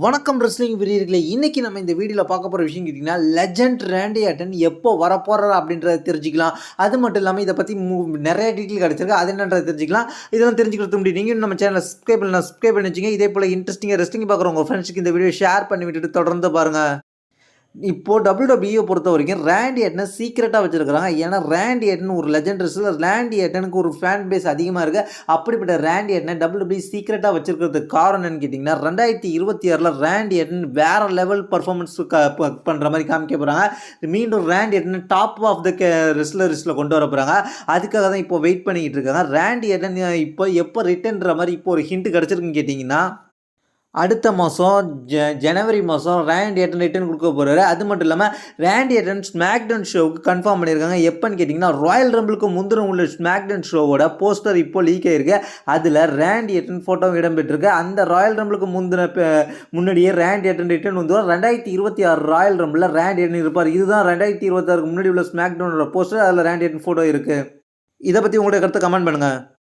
வணக்கம் ரெஸ்லிங் வீரர்களே! இன்னைக்கு நம்ம இந்த வீடியோல பார்க்க போற விஷயம் கேட்டீங்கன்னா, லெஜண்ட் ராண்டி ஆர்டன் எப்போ வரப்போறார் அப்படின்றத தெரிஞ்சுக்கலாம். அது மட்டும் இல்லாம இத பத்தி நெறைய டீட்டெயில் கிடைச்சிருக்கு. அது என்னன்றத தெரிஞ்சுக்கலாம். இதெல்லாம் தெரிஞ்சுக்கிறதுக்கு முன்னாடி நீங்க நம்ம சேனல சப்ஸ்கிரைப் பண்ணி வச்சுங்க. இதே போல இன்ட்ரஸ்டிங்கா ரெஸ்லிங் பார்க்குற உங்க ஃப்ரெண்ட்ஸ்க்கு இந்த வீடியோ ஷேர் பண்ணி விட்டுட்டு தொடர்ந்து பாருங்க. இப்போ WWE பொறுத்தவரைக்கும் ராண்டி ஆர்டன சீக்ரெட்டா வச்சிருக்காங்க. ஏன்னா ராண்டி ஆர்டன் ஒரு லெஜண்ட் ரெஸ்லர். ராண்டி ஆர்டனுக்கு ஒரு ஃபேன் பேஸ் அதிகமா இருக்கு. அப்படிப்பட்ட ராண்டி ஆர்டன WWE சீக்ரெட்டா வச்சிருக்கிறதுக்கு காரணம் என்னன்னு கேட்டீங்கன்னா, 2026ல ராண்டி ஆர்டன் வேற லெவல் பெர்ஃபார்மன்ஸ் பண்ற மாரி காமிக்க போறாங்க. மீண்டும் Randy Orton top of the wrestler லிஸ்ட்ல கொண்டு வர போறாங்க. அதுக்காக தான் இப்போ வெயிட் பண்ணிட்டு இருக்காங்க. ராண்டி ஆர்டன் இப்போ எப்போ ரிட்டர்ன்ற மாரி இப்போ ஒரு ஹிண்ட் கிடைச்சிருக்குன்னு கேட்டீங்கன்னா, அடுத்த மாதம் ஜனவரி மாதம் ராண்டி ஆர்டன் ரிட்டர்ன் கொடுக்க போகிறாரு. அது மட்டும் இல்லாமல் ராண்டி ஆர்டன் ஸ்மாக்டவுன் ஷோவுக்கு கன்ஃபார்ம் பண்ணியிருக்காங்க. எப்போன்னு கேட்டிங்கன்னா, ராயல் ரம்பிளுக்கு முந்தின உள்ள ஸ்மாக்டவுன் ஷோவோட போஸ்டர் இப்போ லீக் ஆகிருக்கு. அதில் ராண்டி ஆர்டன் ஃபோட்டோ இடம்பெற்றிருக்கு. அந்த ராயல் ரம்பிளுக்கு முன்னாடியே ராண்டி ஆர்டன் ரிட்டர்ன் வந்து 2026 ராயல் ரம்பிளில் ராண்டி ஆர்டன் இருப்பார். இதுதான் 2026க்கு முன்னாடி உள்ள ஸ்மாக்டவுனோட போஸ்டர். அதில் ராண்டி ஆர்டன் ஃபோட்டோ இருக்குது. இதை பற்றி உங்களுடைய கருத்தை கமெண்ட் பண்ணுங்கள்.